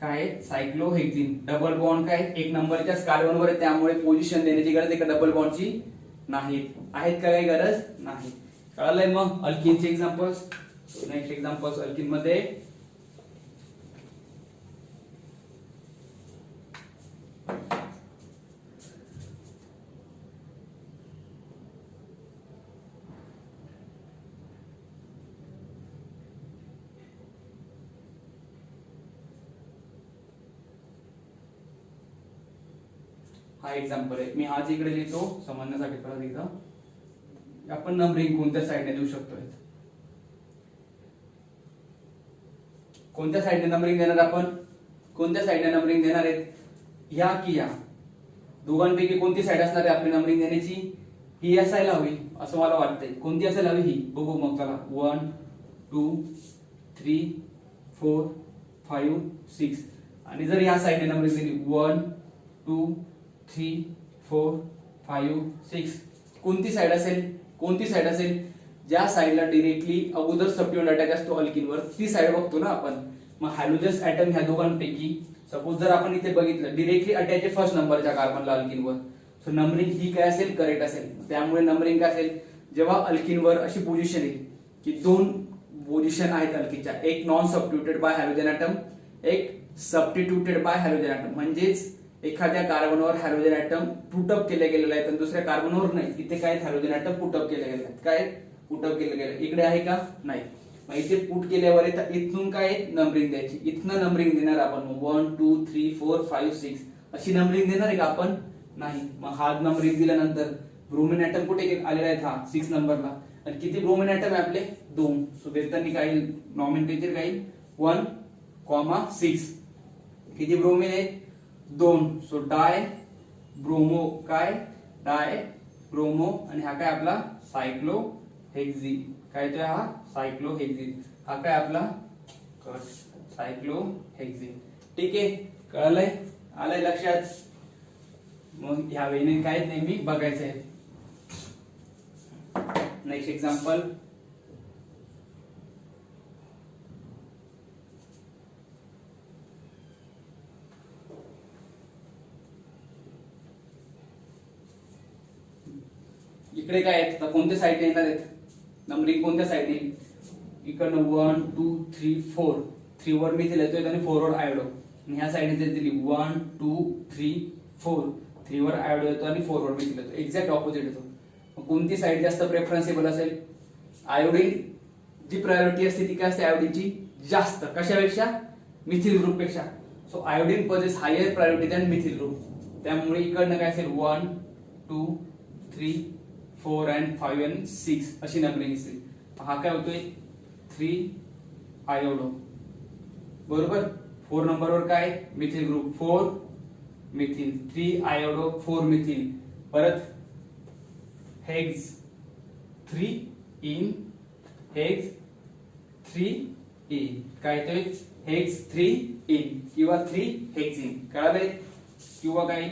काय सायक्लोहेक्झिन. डबल बॉन्ड काय 1 नंबरच्याच कार्बनवर आहे त्यामुळे पोझिशन देण्याची गरज एका डबल बॉन्डची नाही. आहेत का काही गरज? नाही. कळलंय मग अल्किनचे एक्झाम्पल्स. नेक्स्ट एक्झाम्पल्स अल्किन मध्ये हा एक्झाम्पल आहे. मी आज इकडे लिहितो समजण्यासाठी परत एकदा. आपण नंबरिंग कोणत्या साईडने देऊ शकतोय? कोणत्या साईडने नंबरिंग देणार आपण? कोणत्या साईडने नंबरिंग देणार आहेत? या की या दोघांपैकी कोणती साईड असणार आहे आपली नंबरिंग देण्याची? ही असायला हवी असं मला वाटतंय. कोणती असायला हवी? ही बघू मग. चला 1 2 3 4 5 6. आणि जर या साईडने नंबरिंग दिली 1 2 3 4 5 6, कोणती साईड असेल? कोणती साईड असेल? ज्या साईडला डायरेक्टली अगोदर सबस्टिट्यूएंट अटॅच असतो अल्किनवर ती साईड बघतो ना आपण. मग हायड्रोजन ऍटम ह्या दोघांपैकी सपोज जर आपण इथे बघितलं डायरेक्टली अटॅच आहे फर्स्ट नंबरच्या कार्बनला अल्किनवर. सो नंबरिंग ही काय असेल? करेक्ट असेल. त्यामुळे नंबरिंग काय असेल? जेव्हा अल्किनवर अशी पोझिशन येईल की 2 पोझिशन आहेत अल्किनच्या, एक non substituted by hydrogen atom, एक सबस्टिट्यूटेड बाय हायड्रोजन ॲटम. म्हणजेच एखाद्या कार्बनवर हायड्रोजन ॲटम पुटअप केले गेलेले आहेत आणि दुसऱ्या कार्बनवर नाही. इथे काय हायड्रोजन ॲटम पुटअप केले गेले आहेत. काय पुटअप केले गेले? इकडे आहे का? नाही. मग इथे पुट केल्यावर इथून काय नंबरिंग द्यायची? इथनं नंबरिंग देणार आपण. 1 2 3 4 5 6 अशी नंबरिंग देणार आहे का आपण? नाही. मग हा नंबरिंग दिल्यानंतर ब्रोमिन ॲटम कुठे आलेला आहे? हा 6 नंबरला. आणि किती ब्रोमिन ॲटम आहे आपले? 2. सो देताना काय नॉमेनक्लेचर काय 1,6. किती ब्रोमिन आहे? 2. सो डाय ब्रोमो. काय? डाय ब्रोमो. आणि हा काय आपला सायक्लोहेक्झिन. काय तो हा सायक्लोहेक्झिन. हा काय आपला सायक्लोहेक्झिन. ठीक आहे, कळलंय? आलंय लक्षात? मग ह्या वेळेने काय नेहमी बघायचं आहे. नेक्स्ट एक्झाम्पल, इकडे काय आहेत, तर कोणत्या साईडने येणार आहेत, नंबरिंग कोणत्या साईडने, इकडनं 1 2 3 4, 3 वर मिथिल येतोय आणि 4 वर आयोडो, आणि ह्या साईडने दिली 1 2 3 4, 3 वर आयोडो येतो आणि 4 वर मिथिल येतो, एक्झॅक्ट ऑपोजिट येतो. मग कोणती साईड जास्त प्रेफरन्सेबल असेल, आयोडीन जी प्रायोरिटी असते ती काय असते, आयोडीनची जास्त, कशापेक्षा, मिथिल ग्रुप पेक्षा. So iodine possess higher priority than methyl group. त्यामुळे इकडनं काय असेल 1 2 3 4 and 5 and 6 अशी नंबरिंग असेल. हा काय होतोय 3 आयोडो, बरोबर. 4 नंबरवर काय, methyl group, 4 methyl, 3 iodo 4 methyl, परत हेक्स 3 इन, हेक्स 3 इन, काय येतोय हेक्स 3 इन किंवा 3 हेक्सिन, कळालंय, किंवा काय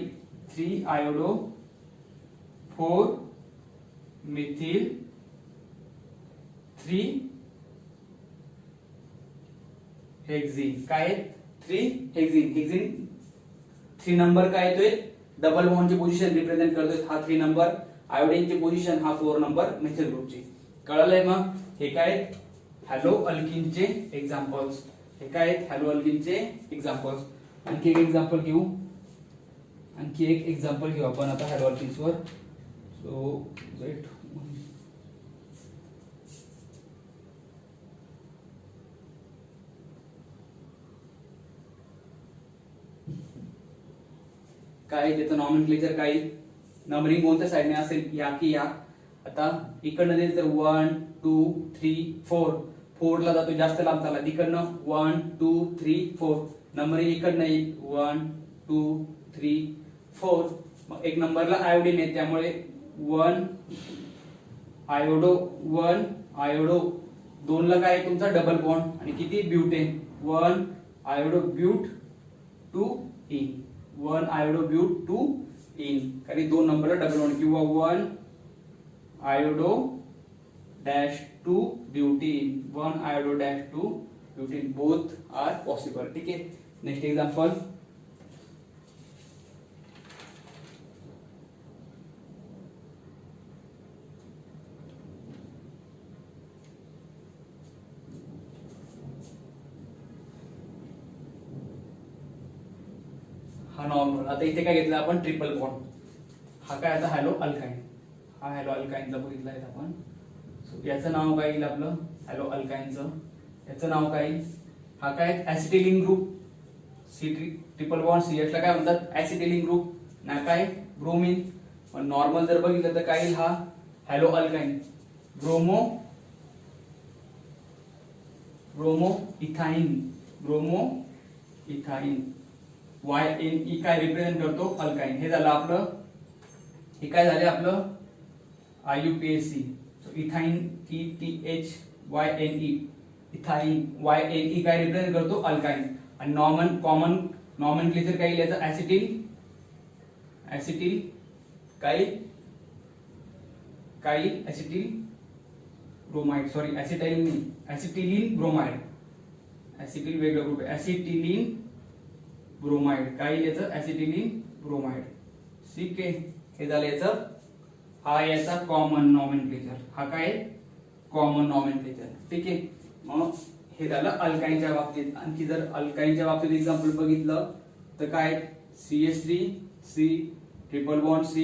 3 आयोडो 4 मिथिल 3 हेक्सिन, काय 3 हेक्सिन. हेक्सिन 3 नंबर काय येतोय, डबल बॉन्डची पोझिशन रिप्रेझेंट करतोय, हा 3 नंबर. आयोडीनची पोझिशन हा 4 नंबर मिथिल ग्रुपची. कळलंय. मग हे काय हॅलो अल्किनचे एक्झाम्पल्स, हे काय हॅलो अल्किनचे एक्झाम्पल्स. आणखी एक एक्झाम्पल घेऊ, आणखी एक एक्झाम्पल घेऊ आपण आता हॅलो अल्किन्स वर. सो वेट, काय त्याचं नॉमेनक्लेचर, काय नंबरिंग कोणत्या साईडने असेल, या की या. आता इकडनं दिलं तर 1 2 3 4, 4 ला जातो जास्त लांब चालला, इकडनं 1 2 3 4, नंबरिंग इकडनं येईल 1 2 3 4. मग एक नंबरला आयोडीन आहे त्यामुळे 1 आयोडो 1 आयोडो, 2 ला काय तुमचा डबल बॉन्ड आणि किती butane, 1 iodo but 2 ene, 1 iodo but 2 ene, कारण 2 नंबरला डबल बॉन्ड, किंवा 1 iodo dash 2 butene, 1 iodo dash 2 butene, both are possible. ठीक आहे. नेक्स्ट एक्झाम्पल, हा नॉर्मल. आता इथे काय घेतलं आपण, ट्रिपल बॉन्ड. हा काय आता हॅलो अल्काइन, हा हॅलो अल्काइनचा बघितला आहे आपण. याचं नाव काय येईल आपलं, हॅलो अल्काइनचं याचं नाव काय, हा काय acetylene group, C triple bond CH ला काय म्हणतात ऍसिटिलीन ग्रुप, ना काय ब्रोमीन. पण नॉर्मल जर बघितलं तर काय येईल, हा hello alkyne, bromo bromo ethyne, bromo ethyne, YNE काय रिप्रेझेंट करतो, अल्काइन. हे झालं आपलं, हे काय झाले आपलं IUPAC. So ethyne ETHYNE, ethyne, YNE काय रिप्रेझेंट करतो, अल्काइन. आणि कॉमन नॉमेनक्लेचर काय याचं, ऍसिटिल काय ऍसिटिल ब्रोमाइड, सॉरी ऍसिटिलीन ब्रोमाइड, ऍसिटिल वेगळा ग्रुप आहे, ऍसिटिलीन ब्रोमाइड, काय याचं ऍसिटिलीन ब्रोमाइड. ठीक आहे. हे झालं याचं, हा याचा कॉमन नॉमेनक्लेचर, हा काय कॉमन नॉमेनक्लेचर. ठीक आहे. मग हे झालं अल्काइनच्या बाबतीत. आणखी जर अल्काइनच्या बाबतीत एक्झाम्पल बघितलं तर काय CH3 C triple bond C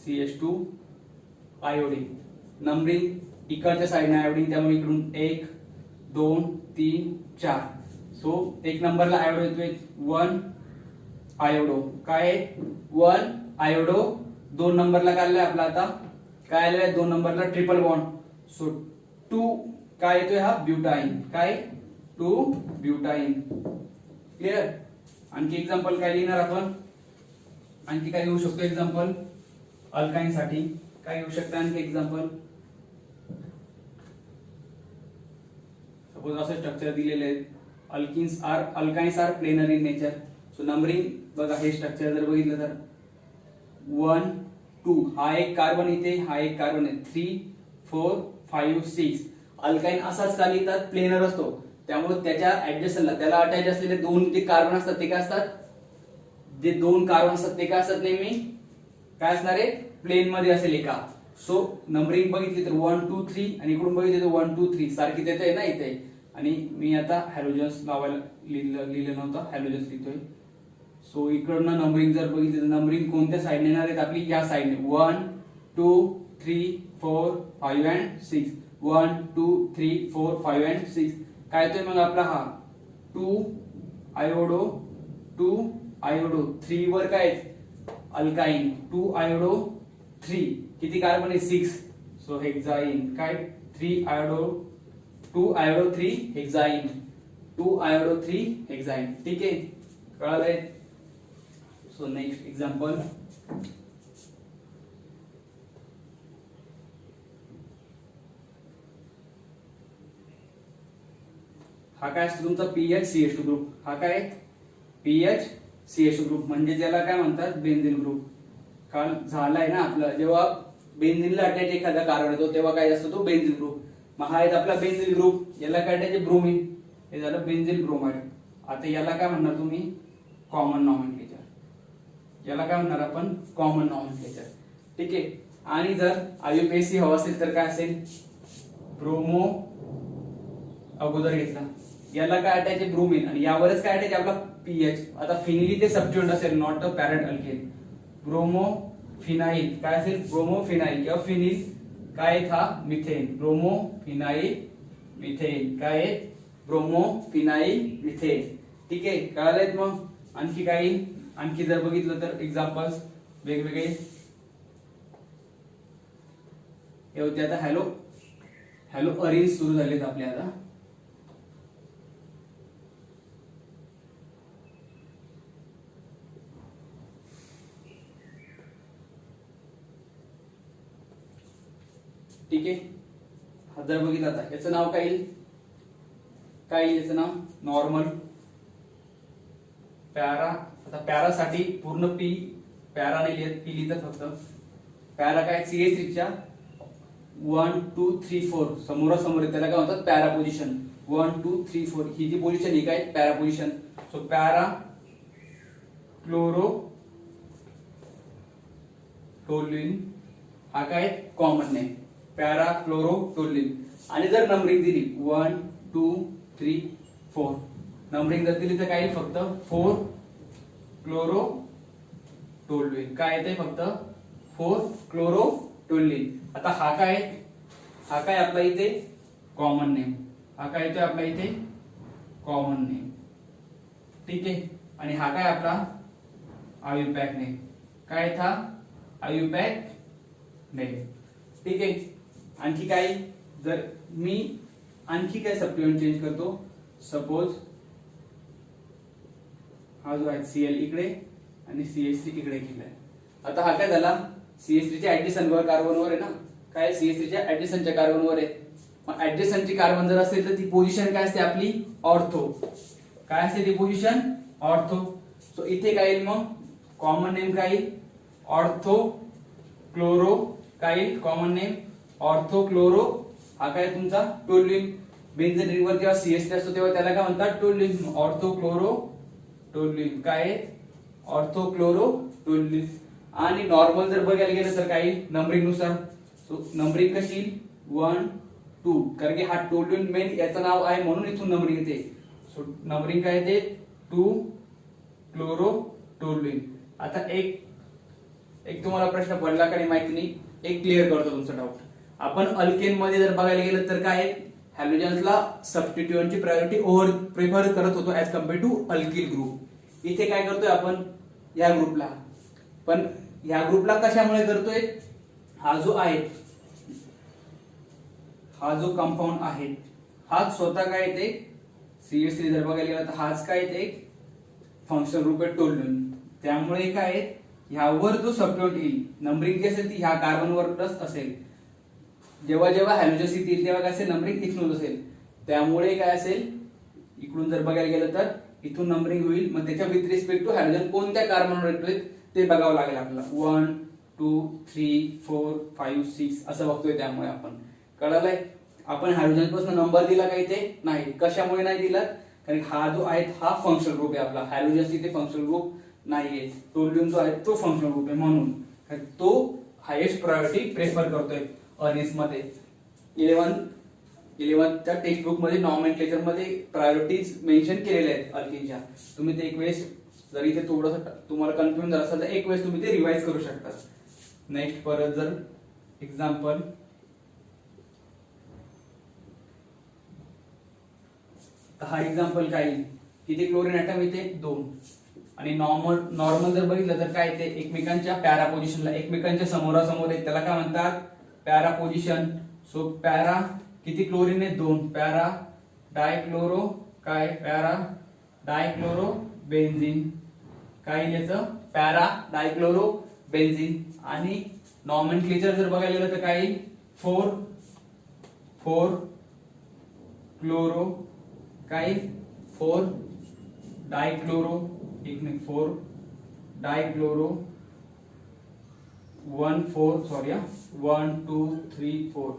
CH2 iodine, numbering इकडच्या साईडने आयोडीन, त्यामुळे इकडून 1 2 3 4. सो एक नंबरला आयोडो येतोय 1 आयोडो, काय 1 आयोडो. 2 नंबरला काय आलाय आपला, आता काय आलेला आहे 2 नंबरला ट्रिपल बॉन्ड. सो 2 काय येतोय, हा ब्युटाईन, काय 2 ब्युटाईन. क्लिअर. आणखी एक्झाम्पल काय लिहिणार आपण, आणखी काय घेऊ शकतो एक्झाम्पल अल्काइन साठी, काय घेऊ शकता आणखी एक्झाम्पल. सपोज असं स्ट्रक्चर दिलेले आहे, alkynes are planar in nature. So numbering बघा, हे स्ट्रक्चर जर बघितलं तर 1 2 हा एक कार्बन इथे, हा एक कार्बन आहे, 3 4 5 6. अल्काईन असाच का लिहितात, प्लेनर असतो, त्यामुळे त्याच्या ऍडजस्टला त्याला अटॅच असलेले दोन जे कार्बन असतात ते काय असतात, जे दोन कार्बन असतात ते काय असतात, नेहमी काय असणार आहे, प्लेन मध्ये असेल एका. सो नंबरिंग बघितली तर 1 2 3 आणि इकडून बघितली तर 1 2 3 सारखी देत आहे ना इथे. आणि मी आता हॅलोजन्स लावायला लिहिलं नव्हतं, हॅलोजन्स लिहितोय. सो इकडनं नंबरिंग जर बघितली तर नंबरिंग कोणत्या साईडने येणार आहेत आपली, या साईडने 1 2 3 4 5 अँड 6. 1 2 3 4 5 अँड 6. काय येतोय मग आपला हा 2 आयोडो 2 आयोडो 3 वर काय अल्काईन 2 आयोडो 3. किती कार्बन आहे 6. सो हेक्साईन काय 3 आयोडो 2 आयोडो 3 हेक्साईन 2 आयोडो 3 हेक्साईन. ठीक आहे, कळलंय. सो नेक्स्ट एक्झाम्पल, हा काय असतो तुमचा पीएच सीएच ग्रुप. हा काय पीएच सीएच ग्रुप म्हणजे ज्याला काय म्हणतात बेन्झीन ग्रुप. काल झालाय ना आपलं, जेव्हा बेन्झीनला अटॅच एखादा कार्बन येतो तेव्हा काय असतो तो बेन्झीन ग्रुप. मग हा आहे आपला बेन्झीन ग्रुप, याला काय अटॅच ब्रोमीन, हे झालं बेन्झीन ब्रोमाइड. आता याला काय म्हणणार तुम्ही, कॉमन नॉमेनक्लेचर. याला काय म्हणणार आपण, कॉमन नॉमेनक्लेचर. ठीक आहे. आणि जर आयुपीएसी हवा असेल तर काय असेल, ब्रोमो अगोदर घेतला, याला काय अटॅच आहे ब्रोमीन आणि यावरच काय अटॅच आपला पीएच. आता फिनिली ते सबस्टिट्यूएंट असेल, not a parent alkane. Bromo phenyl काय असेल, ब्रोमो फिनाइल किंवा फिनिल काय था मिथेन, ब्रोमो फिनाइल मिथेन काय ब्रोमो फिनाइल मिथेन. ठीक आहे, कळालेत. मग आणखी काही, आणखी जर बघितलं तर एक्झाम्पल्स वेगवेगळे हे होते. आता हॅलो अरेंज सुरू झालेत आपले आता. ठीक आहे, हा जर बघितलं आता याचं नाव काय येईल, याचं नाव नॉर्मल पॅरा. आता पॅरासाठी पूर्ण पी पॅरा नाही लिहित, पी लिहितात फक्त. पॅरा काय CH3 च्या 1 2 3 4 समोरासमोर त्याला काय म्हणतात पॅरा पोझिशन. 1 2 3 4 ही जी पोझिशन ही काय para position. So para chlorotoluene हा काय common name, para chlorotoluene. आणि जर नंबरिंग दिली 1 2 3 4 नंबरिंग जर दिली तर काय फक्त 4 क्लोरो टोल्युइन. काय येते फक्त 4 क्लोरो टोल्युइन. आता हा काय आपला इथे कॉमन नेम, हा काय येतोय आपला इथे कॉमन नेम. ठीक आहे. आणि हा काय आपला आयुपॅक नेम, काय था आयुपॅक नेम. ठीक आहे. आणखी काय, जर मी आणखी काय सबस्टिट्यूएंट चेंज करतो, सपोज हा जो आहे Cl इकडे आणि CH3 इकडे केलाय. आता हा काय झाला CH3 च्या ऍडजसंट कार्बनवर आहे ना, काय CH3 च्या ऍडजसंटच्या कार्बनवर आहे. मग ऍडजसंटची कार्बन जर असेल तर ती पोझिशन काय असते आपली ऑर्थो. काय असते ती पोझिशन ऑर्थो. सो इथे काय येईल मग कॉमन नेम काय येईल ऑर्थो क्लोरो काय येईल कॉमन नेम ऑर्थो क्लोरो. हा काय तुमचा टोल्युइन. बेन्झीन रिंगवर जेव्हा CH3 असतो तेव्हा त्याला काय म्हणतात टोल्युइन, ऑर्थो क्लोरो टोल्युइन. काय ऑर्थो क्लोरो टोल्युइन. आणि नॉर्मल जर बघायला गेलं तर काही नंबरिंग नुसार, सो नंबरिंग कशी 1 2 कारण की हा टोल्युइन मेन याचं नाव आहे म्हणून इथून नंबरिंग येते. सो नंबरिंग काय येते 2 क्लोरो टोल्युइन. आता एक तुम्हाला प्रश्न पडला का नाही माहिती नाही, एक क्लिअर करतो तुमचा डाऊट. आपण अल्केन मध्ये जर बघायला गेलं तर काय हॅलोजन्सला सबस्टिट्यूएंटची प्रायोरिटी ओव्हर प्रिफर करत होतो as compare to alkyl group. इथे काय करतोय आपण या ग्रुपला, पण या ग्रुपला कशामुळे करतोय, हा जो आहे हा जो कंपाऊंड आहे हा स्वतः काय येते CH3 जर बघायला गेला तर हाच काय येते फंक्शनल ग्रुप आहे टोल्युइन. त्यामुळे काय ह्यावर जो सबस्टिट्यूएंट येईल नंबरिंग जी असेल ती ह्या कार्बनवरच असेल. जेव्हा जेव्हा हॅलोजन्स येतील तेव्हा काय असेल नंबरिंग इथून असेल. त्यामुळे काय असेल इकडून जर बघायला गेलं तर इथून नंबरिंग होईल. मग त्याच्या विथ रिस्पेक्ट टू हॅलोजन कोणत्या कार्बनवर येतोय ते बघावं लागेल आपल्याला. 1 2 3 4 5 6 असं बघतोय. त्यामुळे आपण कळालंय. आपण हायड्रोजन पासून नंबर दिला काही ते नाही. कशामुळे नाही दिला? कारण हा जो आहे हा फंक्शनल ग्रुप आहे आपला. हायड्रोजन इथे फंक्शनल ग्रुप नाहीये. टोल्युइन जो आहे तो फंक्शनल ग्रुप आहे म्हणून तो हायेस्ट प्रायोरिटी प्रेफर करतोय अनिस मध्ये. 11च्या टेक्स्ट बुक मध्ये नॉमेनक्लेचर मध्ये प्रायोरिटीज मेन्शन केलेल्या आहेत अल्किनच्या. तुम्ही ते एक वेळेस जर इथे थोडंसं तुम्हाला कन्फ्युजन झालं असेल तर एक वेळेस तुम्ही ते रिवाइज करू शकता. नेक्स्ट परत जर एक्झाम्पल हा एक्झाम्पल काय किती क्लोरीन ऍटम इथे 2 आणि नॉर्मल जर बघितलं तर काय ते एकमेकांच्या पॅरा पोझिशनला एकमेकांच्या समोरासमोर आहेत त्याला काय म्हणतात पॅरा पोझिशन. सो पॅरा किती क्लोरीन आहे 2 पॅरा डायक्लोरो काय पॅरा डायक्लोरो बेन्झीन काय याचं पॅरा डायक्लोरो बेन्झीन. आणि नॉमेनक्लेचर जर बघायला गेलं तर काय 4 क्लोरो काय 4 डायक्लोरो 4 डायक्लोरो 1 2 3 4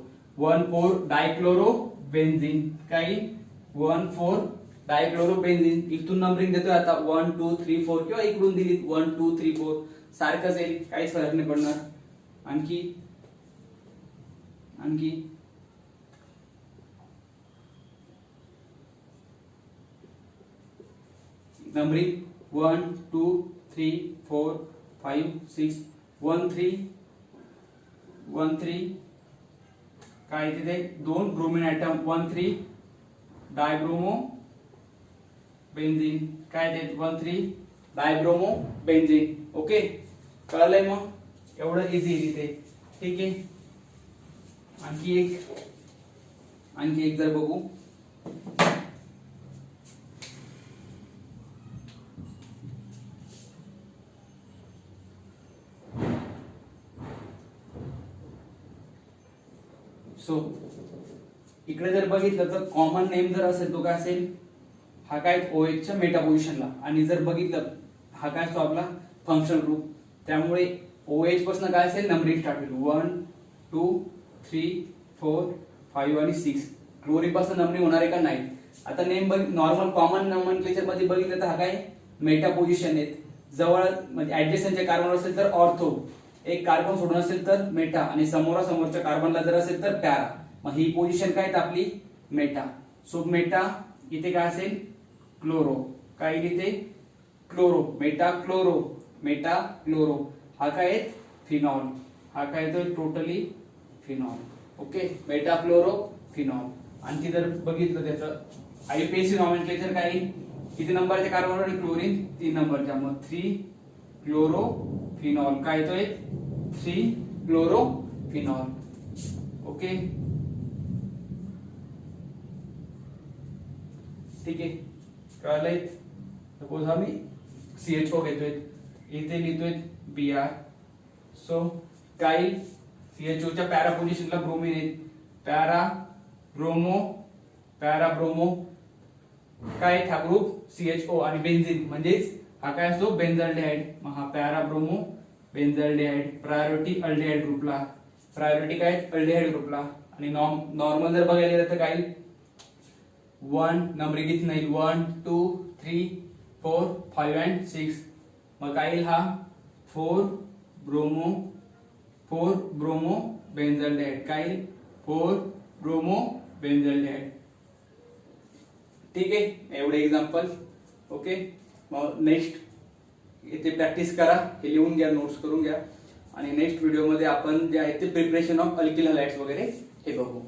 डायक्लोरो बेन्झीन काय 1 4 डायक्लोरो बेन्झीन. इथून नंबरिंग देतोय आता 1 2 3 4 किंवा इकडून दिली 1 2 3 4 सारखंच येईल काहीच फरक नाही पडणार. आणखी नंबरिंग 1 2 3 4 5 6 1 3 काय तिथे 2 ब्रोमीन ऍटम 1 3 डायब्रोमो बेन्झीन काय ते 1 3 डायब्रोमो बेन्झीन. ओके कळलंय मग एवढं इझी इथे. ठीक आहे. आणखी एक जर बघू सो इकडे जर बघितलं तर कॉमन नेम जर असेल तो काय असेल हा काय OH च्या मेटा पोझिशनला. आणि जर बघितलं हा काय असतो आपला फंक्शनल ग्रुप. त्यामुळे OH पासून काय असेल नंबरिंग स्टार्ट होईल 1 2 3 4 5 आणि 6. क्लोरीन पासून नंबरिंग होणार आहे का नाही. आता नेम नॉर्मल कॉमन नोमेनक्लेचर मध्ये बघितलं तर हा काय मेटा पोझिशन आहेत. जवळ म्हणजे ऍडजस्टंटच्या कार्बन असेल तर ऑर्थो एक कार्बन सोडून असेल तर मेटा आणि समोरासमोरच्या कार्बनला जर असेल तर पॅरा. मग ही पोझिशन काय आपली मेटा. सो मेटा इथे काय असेल क्लोरो काय इथे क्लोरो मेटा क्लोरो हा काय आहे फिनॉल. हा काय येतोय totally phenol. Okay Meta chloro phenol. आणखी जर बघितलं त्याचं आयपीएसी नॉमेनक्लेचर काय किती नंबरच्या कार्बनवर क्लोरीन 3 नंबरच्या. मग 3 क्लोरो फिनॉल काय येतोय 3 क्लोरो फिनॉल. ओके ठीक आहे कळलंय. सपोज आम्ही CHO घेतोय इथे लिहितोय Br. सो काय CHO च्या पॅरा पोझिशनला ब्रोमीन आहे पॅरा ब्रोमो काय हा ग्रुप CHO आणि बेन्झीन म्हणजेच हा काय असतो बेन्झाल्डिहाइड. मग हा पॅरा ब्रोमो बेन्झाल्डिहाइड प्रायोरिटी अल्डिहाइड ग्रुपला प्रायोरिटी काय अल्डिहाइड ग्रुपला. आणि नॉर्मल जर बघायला गेलं तर काय 1 नंबरिंग इथे नाही 1 2 3 4 5 and 6. मग काय हा 4 ब्रोमो बेन्झाल्डिहाइड काय 4 ब्रोमो बेन्झाल्डिहाइड. ठीक आहे एवढे एक्झाम्पल. ओके मग नेक्स्ट इथे प्रॅक्टिस करा हे लिहून घ्या नोट्स करून घ्या. आणि नेक्स्ट व्हिडिओ मध्ये आपण जे आहे ते प्रिपरेशन ऑफ अल्किल हॅलाइड्स वगैरे हे बघू.